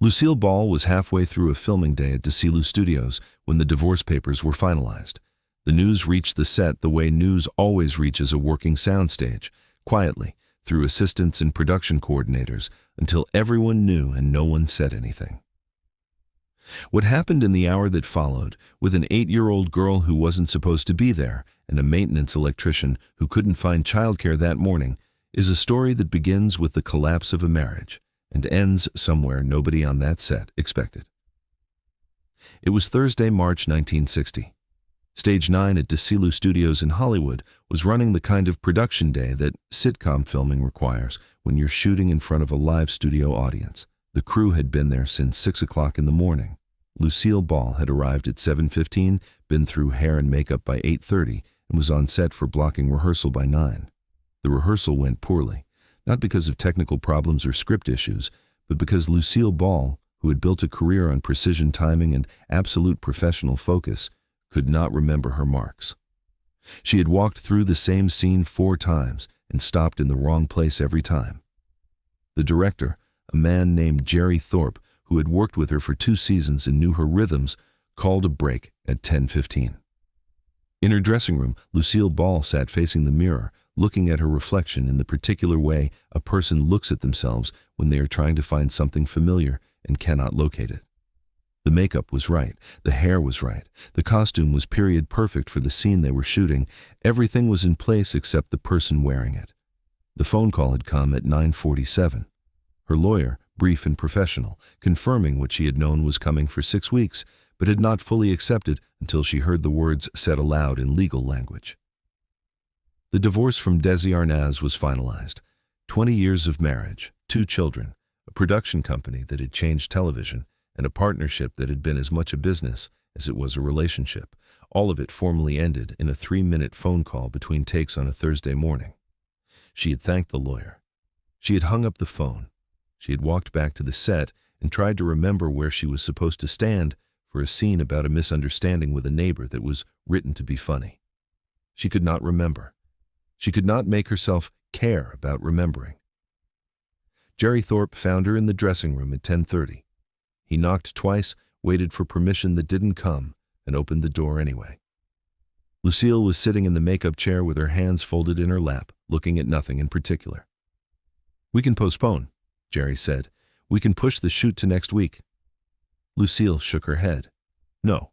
Lucille Ball was halfway through a filming day at Desilu Studios when the divorce papers were finalized. The news reached the set the way news always reaches a working soundstage, quietly, through assistants and production coordinators, until everyone knew and no one said anything. What happened in the hour that followed, with an 8-year-old girl who wasn't supposed to be there and a maintenance electrician who couldn't find childcare that morning, is a story that begins with the collapse of a marriage and ends somewhere nobody on that set expected. It was Thursday, March 1960. Stage 9 at Desilu Studios in Hollywood was running the kind of production day that sitcom filming requires when you're shooting in front of a live studio audience. The crew had been there since 6 o'clock in the morning. Lucille Ball had arrived at 7:15, been through hair and makeup by 8:30, and was on set for blocking rehearsal by 9. The rehearsal went poorly, not because of technical problems or script issues, but because Lucille Ball, who had built a career on precision timing and absolute professional focus, could not remember her marks. She had walked through the same scene 4 times and stopped in the wrong place every time. The director, a man named Jerry Thorpe, who had worked with her for 2 seasons and knew her rhythms, called a break at 10:15. In her dressing room, Lucille Ball sat facing the mirror, looking at her reflection in the particular way a person looks at themselves when they are trying to find something familiar and cannot locate it. The makeup was right, the hair was right, the costume was period perfect for the scene they were shooting, everything was in place except the person wearing it. The phone call had come at 9:47. Her lawyer, brief and professional, confirming what she had known was coming for 6 weeks, but had not fully accepted until she heard the words said aloud in legal language. The divorce from Desi Arnaz was finalized. 20 years of marriage, 2 children, a production company that had changed television, and a partnership that had been as much a business as it was a relationship. All of it formally ended in a 3-minute phone call between takes on a Thursday morning. She had thanked the lawyer. She had hung up the phone. She had walked back to the set and tried to remember where she was supposed to stand for a scene about a misunderstanding with a neighbor that was written to be funny. She could not remember. She could not make herself care about remembering. Jerry Thorpe found her in the dressing room at 10:30. He knocked twice, waited for permission that didn't come, and opened the door anyway. Lucille was sitting in the makeup chair with her hands folded in her lap, looking at nothing in particular. "We can postpone," Jerry said. "We can push the shoot to next week." Lucille shook her head. "No.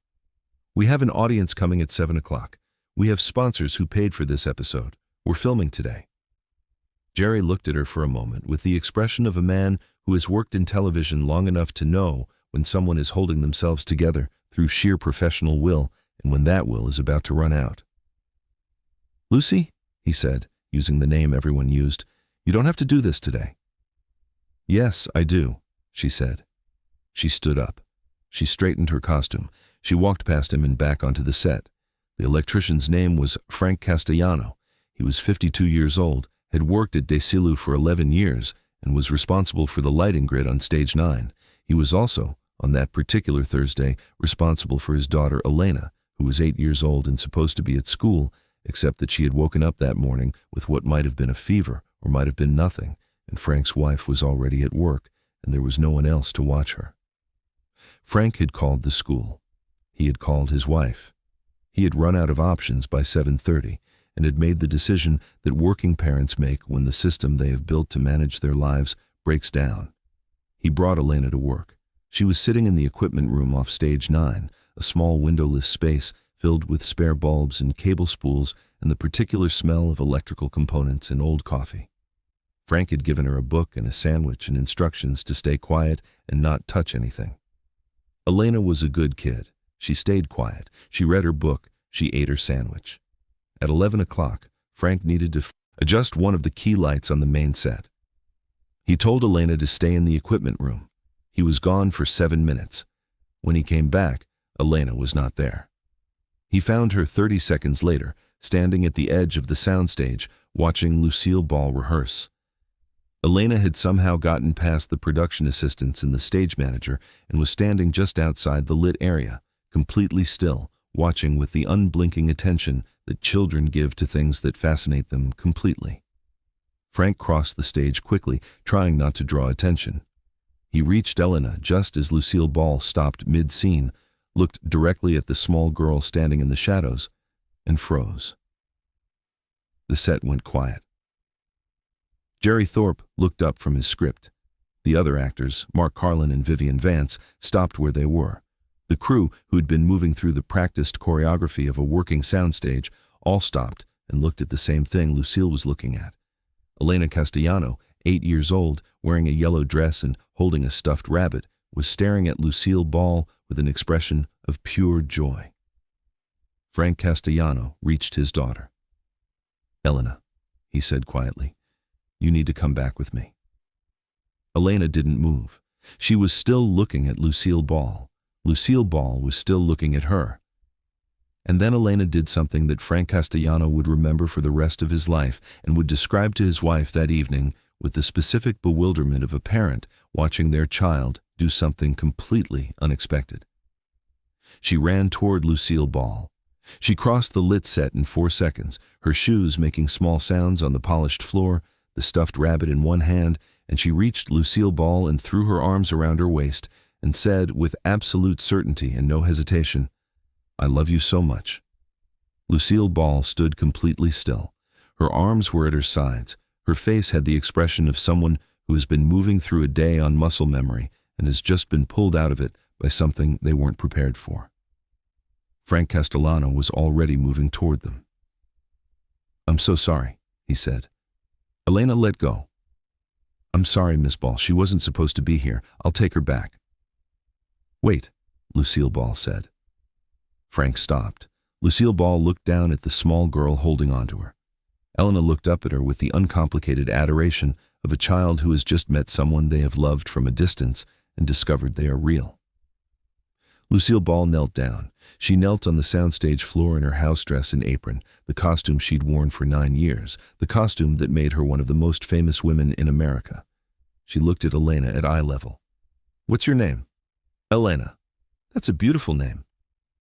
We have an audience coming at 7 o'clock. We have sponsors who paid for this episode. We're filming today." Jerry looked at her for a moment with the expression of a man who has worked in television long enough to know when someone is holding themselves together through sheer professional will and when that will is about to run out. "Lucy," he said, using the name everyone used, "you don't have to do this today." "Yes, I do," she said. She stood up. She straightened her costume. She walked past him and back onto the set. The electrician's name was Elena Castellano. He was 52 years old, had worked at Desilu for 11 years, and was responsible for the lighting grid on Stage 9. He was also, on that particular Thursday, responsible for his daughter Elena, who was 8 years old and supposed to be at school, except that she had woken up that morning with what might have been a fever or might have been nothing, and Frank's wife was already at work, and there was no one else to watch her. Frank had called the school. He had called his wife. He had run out of options by 7:30 and had made the decision that working parents make when the system they have built to manage their lives breaks down. He brought Elena to work. She was sitting in the equipment room off Stage 9, a small windowless space filled with spare bulbs and cable spools and the particular smell of electrical components and old coffee. Frank had given her a book and a sandwich and instructions to stay quiet and not touch anything. Elena was a good kid. She stayed quiet. She read her book. She ate her sandwich. At 11 o'clock, Frank needed to adjust one of the key lights on the main set. He told Elena to stay in the equipment room. He was gone for 7 minutes. When he came back, Elena was not there. He found her 30 seconds later, standing at the edge of the soundstage, watching Lucille Ball rehearse. Elena had somehow gotten past the production assistants and the stage manager and was standing just outside the lit area, completely still, watching with the unblinking attention that children give to things that fascinate them completely. Frank crossed the stage quickly, trying not to draw attention. He reached Elena just as Lucille Ball stopped mid-scene, looked directly at the small girl standing in the shadows, and froze. The set went quiet. Jerry Thorpe looked up from his script. The other actors, Mark Carlin and Vivian Vance, stopped where they were. The crew, who had been moving through the practiced choreography of a working soundstage, all stopped and looked at the same thing Lucille was looking at. Elena Castellano, 8 years old, wearing a yellow dress and holding a stuffed rabbit, was staring at Lucille Ball with an expression of pure joy. Frank Castellano reached his daughter. "Elena," he said quietly, "you need to come back with me." Elena didn't move. She was still looking at Lucille Ball. Lucille Ball was still looking at her. And then Elena did something that Frank Castellano would remember for the rest of his life and would describe to his wife that evening with the specific bewilderment of a parent watching their child do something completely unexpected. She ran toward Lucille Ball. She crossed the lit set in 4 seconds, her shoes making small sounds on the polished floor, the stuffed rabbit in one hand, and she reached Lucille Ball and threw her arms around her waist and said with absolute certainty and no hesitation, "I love you so much." Lucille Ball stood completely still. Her arms were at her sides. Her face had the expression of someone who has been moving through a day on muscle memory and has just been pulled out of it by something they weren't prepared for. Frank Castellano was already moving toward them. "I'm so sorry," he said. "Elena, let go." "I'm sorry, Miss Ball. She wasn't supposed to be here. I'll take her back." "Wait," Lucille Ball said. Frank stopped. Lucille Ball looked down at the small girl holding onto her. Elena looked up at her with the uncomplicated adoration of a child who has just met someone they have loved from a distance and discovered they are real. Lucille Ball knelt down. She knelt on the soundstage floor in her house dress and apron, the costume she'd worn for 9 years, the costume that made her one of the most famous women in America. She looked at Elena at eye level. "What's your name?" "Elena." "That's a beautiful name."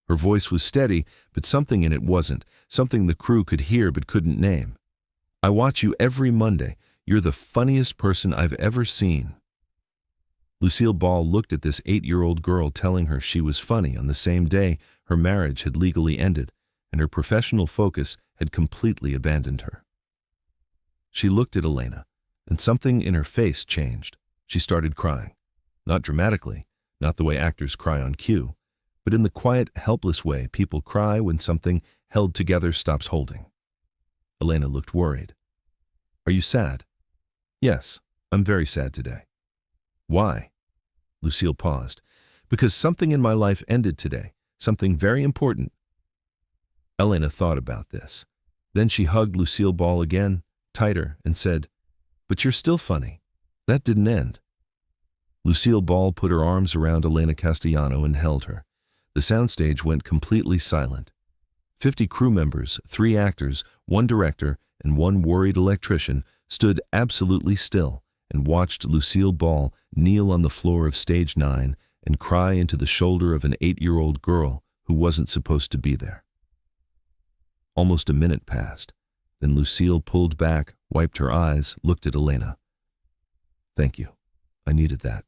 Her voice was steady, but something in it wasn't, something the crew could hear but couldn't name. "I watch you every Monday. You're the funniest person I've ever seen." Lucille Ball looked at this 8-year-old girl telling her she was funny on the same day her marriage had legally ended and her professional focus had completely abandoned her. She looked at Elena, and something in her face changed. She started crying. Not dramatically, not the way actors cry on cue, but in the quiet, helpless way people cry when something held together stops holding. Elena looked worried. "Are you sad?" "Yes, I'm very sad today." "Why?" Lucille paused. "Because something in my life ended today, something very important." Elena thought about this. Then she hugged Lucille Ball again, tighter, and said, "But you're still funny. That didn't end." Lucille Ball put her arms around Elena Castellano and held her. The soundstage went completely silent. 50 crew members, 3 actors, 1 director, and 1 worried electrician stood absolutely still and watched Lucille Ball kneel on the floor of stage 9 and cry into the shoulder of an 8-year-old girl who wasn't supposed to be there. Almost a minute passed. Then Lucille pulled back, wiped her eyes, looked at Elena. "Thank you. I needed that."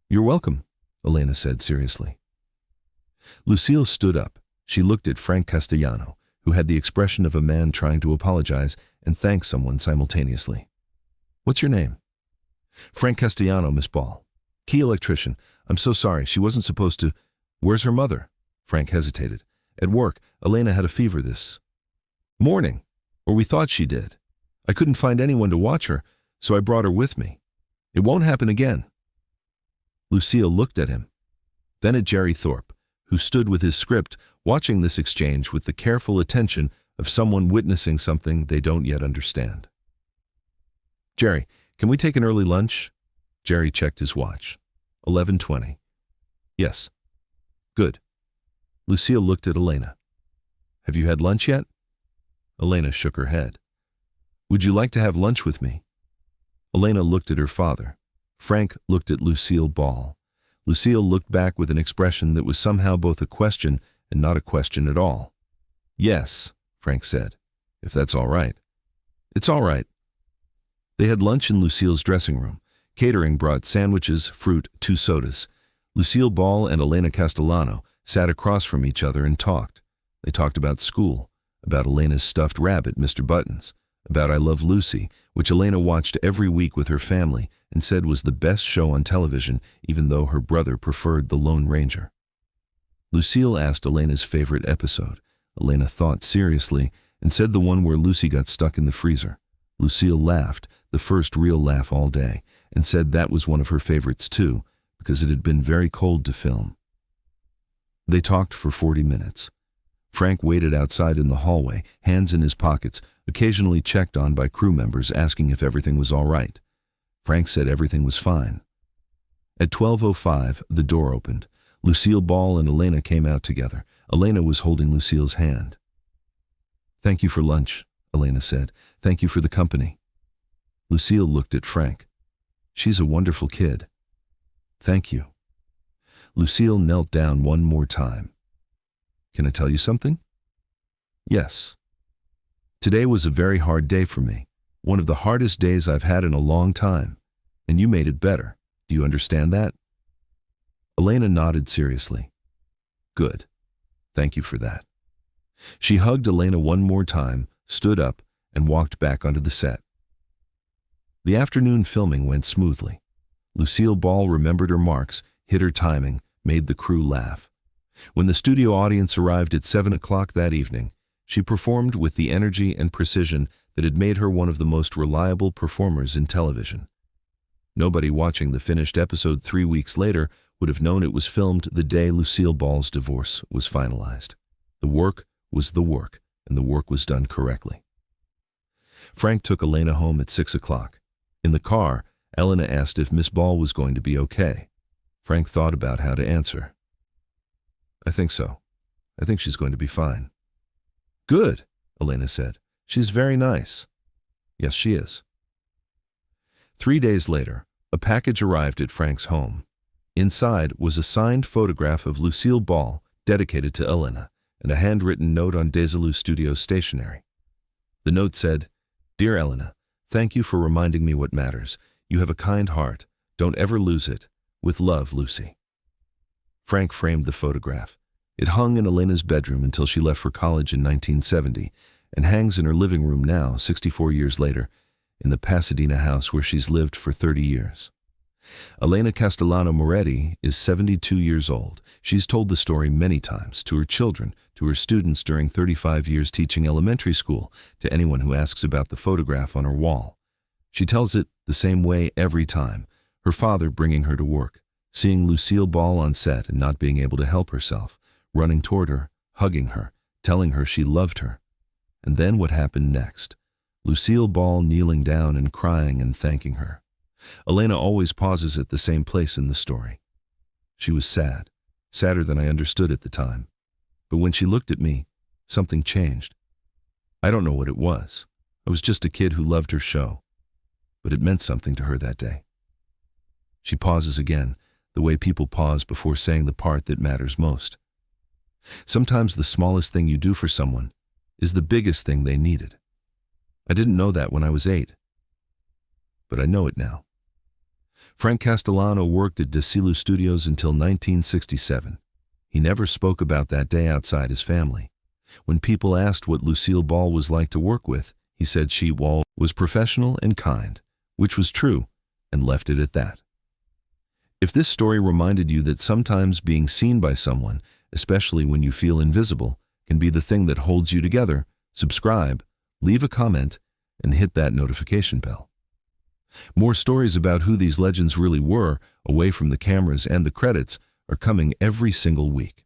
"You're welcome," Elena said seriously. Lucille stood up. She looked at Frank Castellano, who had the expression of a man trying to apologize and thank someone simultaneously. "What's your name?" "Frank Castellano, Miss Ball. Key electrician. I'm so sorry. She wasn't supposed to." "Where's her mother?" Frank hesitated. "At work. Elena had a fever this morning. Or we thought she did. I couldn't find anyone to watch her, so I brought her with me. It won't happen again." Lucille looked at him, then at Jerry Thorpe, who stood with his script, watching this exchange with the careful attention of someone witnessing something they don't yet understand. "Jerry, can we take an early lunch?" Jerry checked his watch. 11:20. "Yes." "Good." Lucille looked at Elena. "Have you had lunch yet?" Elena shook her head. "Would you like to have lunch with me?" Elena looked at her father. Frank looked at Lucille Ball. Lucille looked back with an expression that was somehow both a question and not a question at all. "Yes," Frank said, "if that's all right." "It's all right." They had lunch in Lucille's dressing room. Catering brought sandwiches, fruit, 2 sodas. Lucille Ball and Elena Castellano sat across from each other and talked. They talked about school, about Elena's stuffed rabbit, Mr. Buttons, about I Love Lucy, which Elena watched every week with her family and said was the best show on television, even though her brother preferred The Lone Ranger. Lucille asked Elena's favorite episode. Elena thought seriously and said the one where Lucy got stuck in the freezer. Lucille laughed, the first real laugh all day, and said that was one of her favorites too, because it had been very cold to film. They talked for 40 minutes. Frank waited outside in the hallway, hands in his pockets, occasionally checked on by crew members asking if everything was all right. Frank said everything was fine. At 12:05, the door opened. Lucille Ball and Elena came out together. Elena was holding Lucille's hand. "Thank you for lunch," Elena said. "Thank you for the company." Lucille looked at Frank. "She's a wonderful kid." "Thank you." Lucille knelt down one more time. "Can I tell you something?" "Yes." "Today was a very hard day for me. One of the hardest days I've had in a long time. And you made it better. Do you understand that?" Elena nodded seriously. "Good. Thank you for that." She hugged Elena one more time, stood up, and walked back onto the set. The afternoon filming went smoothly. Lucille Ball remembered her marks, hit her timing, made the crew laugh. When the studio audience arrived at 7 o'clock that evening, she performed with the energy and precision that had made her one of the most reliable performers in television. Nobody watching the finished episode 3 weeks later would have known it was filmed the day Lucille Ball's divorce was finalized. The work was the work, and the work was done correctly. Frank took Elena home at 6 o'clock. In the car, Elena asked if Miss Ball was going to be okay. Frank thought about how to answer. "I think so. I think she's going to be fine." "Good," Elena said. "She's very nice." "Yes, she is." 3 days later, a package arrived at Frank's home. Inside was a signed photograph of Lucille Ball, dedicated to Elena, and a handwritten note on Desilu Studios stationery. The note said, "Dear Elena, thank you for reminding me what matters. You have a kind heart. Don't ever lose it. With love, Lucy." Frank framed the photograph. It hung in Elena's bedroom until she left for college in 1970 and hangs in her living room now, 64 years later, in the Pasadena house where she's lived for 30 years. Elena Castellano Moretti is 72 years old. She's told the story many times to her children, to her students during 35 years teaching elementary school, to anyone who asks about the photograph on her wall. She tells it the same way every time, her father bringing her to work, seeing Lucille Ball on set and not being able to help herself, running toward her, hugging her, telling her she loved her. And then what happened next? Lucille Ball kneeling down and crying and thanking her. Elena always pauses at the same place in the story. She was sad, sadder than I understood at the time. But when she looked at me, something changed. I don't know what it was. I was just a kid who loved her show. But it meant something to her that day. She pauses again, the way people pause before saying the part that matters most. Sometimes the smallest thing you do for someone is the biggest thing they needed. I didn't know that when I was 8. But I know it now. Frank Castellano worked at Desilu Studios until 1967. He never spoke about that day outside his family. When people asked what Lucille Ball was like to work with, he said she was professional and kind, which was true, and left it at that. If this story reminded you that sometimes being seen by someone, especially when you feel invisible, can be the thing that holds you together, subscribe, leave a comment, and hit that notification bell. More stories about who these legends really were, away from the cameras and the credits, are coming every single week.